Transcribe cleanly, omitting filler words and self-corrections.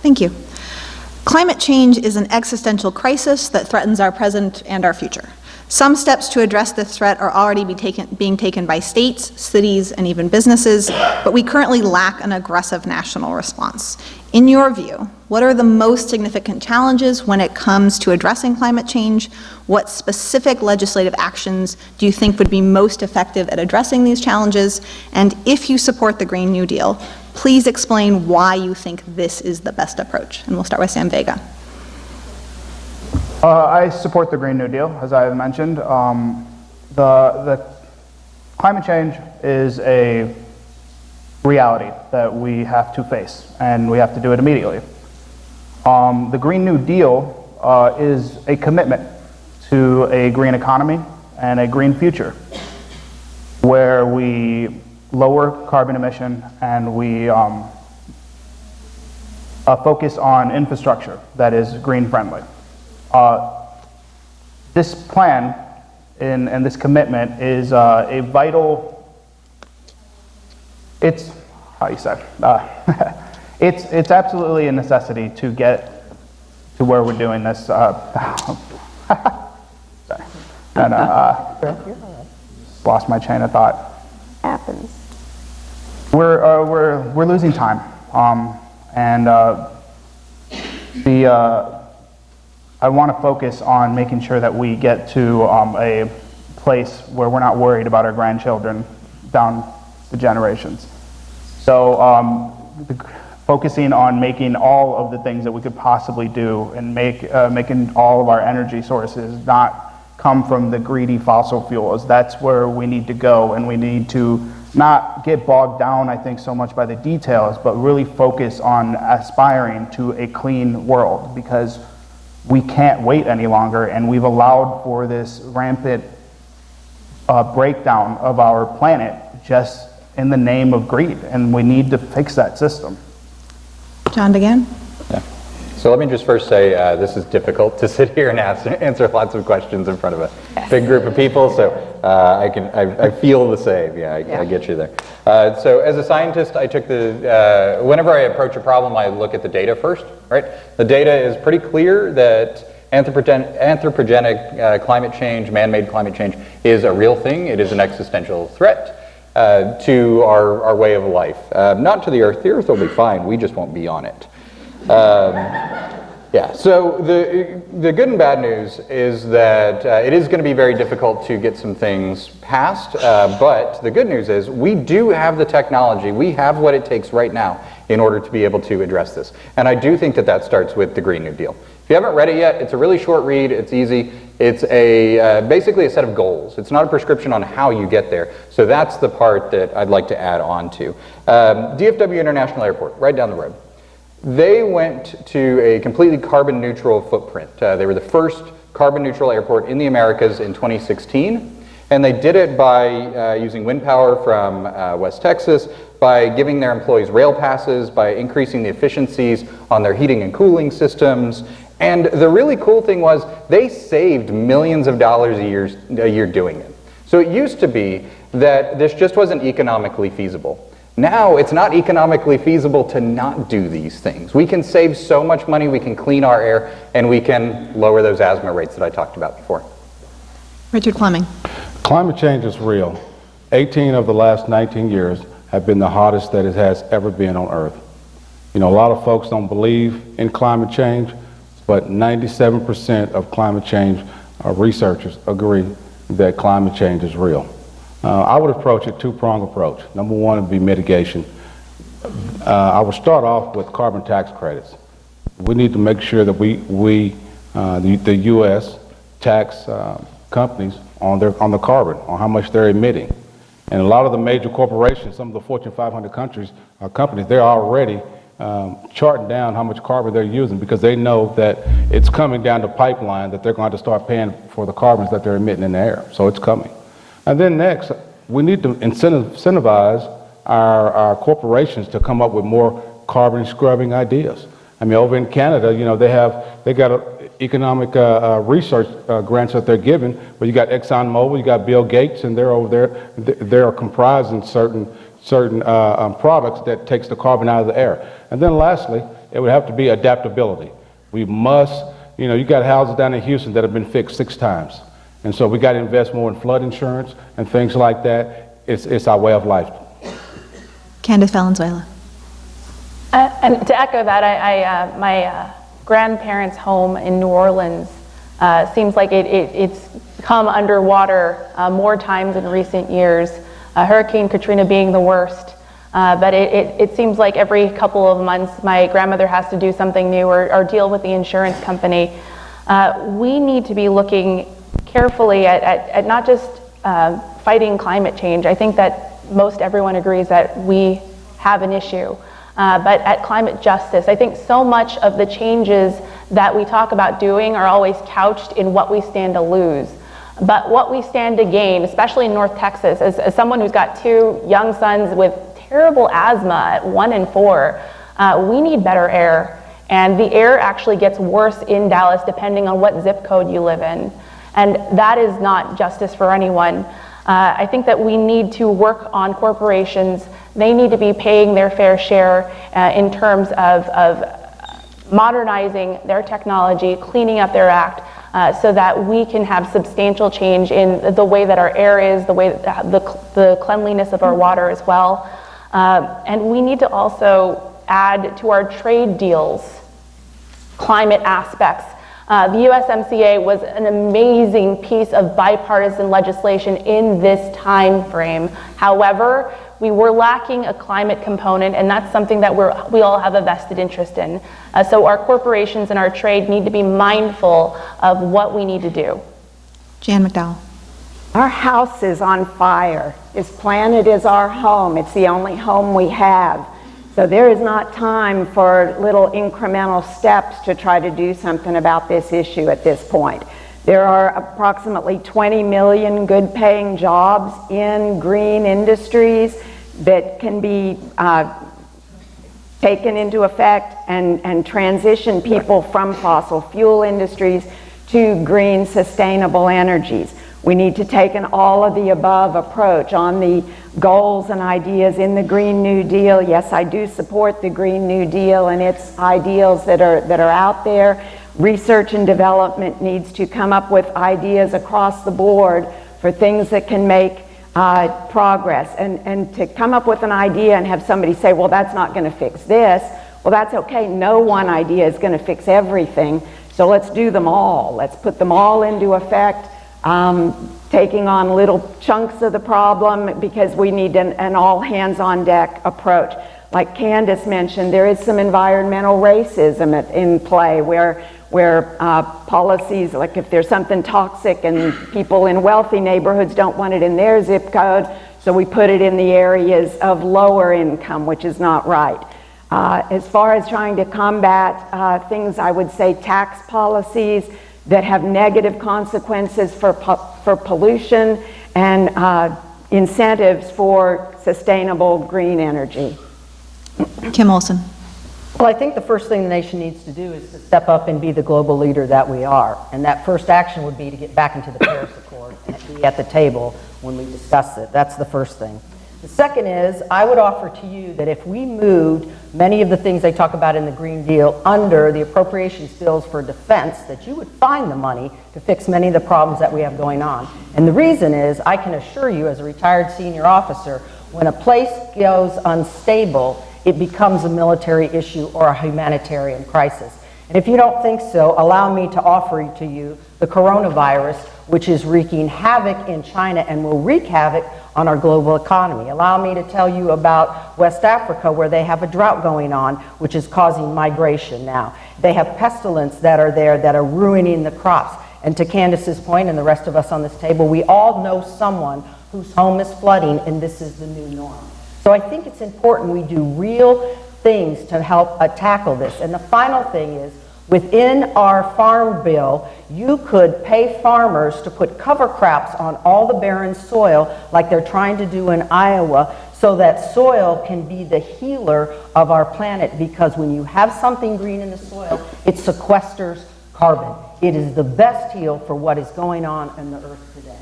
Thank you. Climate change is an existential crisis that threatens our present and our future. Some steps to address this threat are already being taken by states, cities, and even businesses, but we currently lack an aggressive national response. In your view, what are the most significant challenges when it comes to addressing climate change? What specific legislative actions do you think would be most effective at addressing these challenges? And if you support the Green New Deal, please explain why you think this is the best approach. And we'll start with Sam Vega. I support the Green New Deal, as I have mentioned. The climate change is a reality that we have to face, and we have to do it immediately. The Green New Deal is a commitment to a green economy and a green future, where we lower carbon emission and we focus on infrastructure that is green friendly. This plan and this commitment is a vital, it's absolutely a necessity to get to where we're doing this. Sorry. Lost my chain of thought. Happens. We're losing time, I want to focus on making sure that we get to a place where we're not worried about our grandchildren down the generations. So focusing on making all of the things that we could possibly do and making all of our energy sources not come from the greedy fossil fuels. That's where we need to go, and we need to not get bogged down, I think, so much by the details, but really focus on aspiring to a clean world, because we can't wait any longer, and we've allowed for this rampant breakdown of our planet just in the name of greed, and we need to fix that system. John DeGan? Yeah. So let me just first say this is difficult to sit here and answer lots of questions in front of a big group of people, so I feel the same. Yeah, I get you there. So as a scientist, I took whenever I approach a problem, I look at the data first, right? The data is pretty clear that anthropogenic climate change, man-made climate change, is a real thing. It is an existential threat to our way of life. Not to the Earth. The Earth will be fine. We just won't be on it. Yeah, so the good and bad news is that it is going to be very difficult to get some things passed, but the good news is we do have the technology, we have what it takes right now in order to be able to address this. And I do think that starts with the Green New Deal. If you haven't read it yet, it's a really short read, it's easy. It's basically a set of goals. It's not a prescription on how you get there. So that's the part that I'd like to add on to. DFW International Airport, right down the road. They went to a completely carbon neutral footprint. They were the first carbon neutral airport in the Americas in 2016. And they did it by using wind power from West Texas, by giving their employees rail passes, by increasing the efficiencies on their heating and cooling systems. And the really cool thing was they saved millions of dollars a year doing it. So it used to be that this just wasn't economically feasible. Now it's not economically feasible to not do these things. We can save so much money, we can clean our air, and we can lower those asthma rates that I talked about before. Richard Fleming. Climate change is real. 18 of the last 19 years have been the hottest that it has ever been on Earth. You know, a lot of folks don't believe in climate change, but 97% of climate change researchers agree that climate change is real. I would approach it two-pronged approach. Number one would be mitigation. I would start off with carbon tax credits. We need to make sure that the U.S. tax companies on the carbon, on how much they're emitting. And a lot of the major corporations, some of the Fortune 500 companies, they're already charting down how much carbon they're using, because they know that it's coming down the pipeline, that they're going to start paying for the carbons that they're emitting in the air. So it's coming. And then next, we need to incentivize our corporations to come up with more carbon scrubbing ideas. I mean, over in Canada, you know, they got economic research grants that they're giving, but you got ExxonMobil, you got Bill Gates, and they're over there. They are comprising certain certain products that takes the carbon out of the air. And then lastly, it would have to be adaptability. We must, you got houses down in Houston that have been fixed 6 times. And so we got to invest more in flood insurance and things like that. It's our way of life. Candace Valenzuela. And to echo that, my grandparents' home in New Orleans seems like it's come underwater more times in recent years, Hurricane Katrina being the worst. But it seems like every couple of months my grandmother has to do something new or deal with the insurance company. We need to be looking carefully at not just fighting climate change. I think that most everyone agrees that we have an issue. But at climate justice, I think so much of the changes that we talk about doing are always couched in what we stand to lose. But what we stand to gain, especially in North Texas, as someone who's got 2 young sons with terrible asthma at 1 and 4, we need better air. And the air actually gets worse in Dallas depending on what zip code you live in. And that is not justice for anyone. I think that we need to work on corporations. They need to be paying their fair share in terms of modernizing their technology, cleaning up their act, so that we can have substantial change in the way that our air is, the way that the cleanliness of our water as well. And we need to also add to our trade deals climate aspects. The USMCA was an amazing piece of bipartisan legislation in this time frame. However, we were lacking a climate component, and that's something that we all have a vested interest in. So our corporations and our trade need to be mindful of what we need to do. Jan McDowell. Our house is on fire. This planet is our home. It's the only home we have. So there is not time for little incremental steps to try to do something about this issue at this point. There are approximately 20 million good-paying jobs in green industries that can be taken into effect and transition people from fossil fuel industries to green, sustainable energies. We need to take an all-of-the-above approach on the goals and ideas in the Green New Deal. Yes, I do support the Green New Deal and its ideals that are out there. Research and development needs to come up with ideas across the board for things that can make progress. And to come up with an idea and have somebody say, well, that's not going to fix this, well, that's okay. No one idea is going to fix everything. So let's do them all. Let's put them all into effect. Taking on little chunks of the problem because we need an all-hands-on-deck approach. Like Candace mentioned, there is some environmental racism in play where policies, like if there's something toxic and people in wealthy neighborhoods don't want it in their zip code, so we put it in the areas of lower income, which is not right. As far as trying to combat things, I would say tax policies that have negative consequences for pollution and incentives for sustainable green energy. Kim Olson. Well, I think the first thing the nation needs to do is to step up and be the global leader that we are. And that first action would be to get back into the Paris Accord and be at the table when we discuss it. That's the first thing. The second is, I would offer to you that if we moved many of the things they talk about in the Green Deal under the appropriations bills for defense, that you would find the money to fix many of the problems that we have going on. And the reason is, I can assure you as a retired senior officer, when a place goes unstable, it becomes a military issue or a humanitarian crisis. And if you don't think so, allow me to offer to you the coronavirus, which is wreaking havoc in China and will wreak havoc on our global economy. Allow me to tell you about West Africa, where they have a drought going on, which is causing migration now. They have pestilence that are there that are ruining the crops. And to Candace's point, and the rest of us on this table, we all know someone whose home is flooding, and this is the new norm. So I think it's important we do real things to help tackle this. And the final thing is, within our farm bill, you could pay farmers to put cover crops on all the barren soil like they're trying to do in Iowa, so that soil can be the healer of our planet, because when you have something green in the soil, it sequesters carbon. It is the best heal for what is going on in the earth today.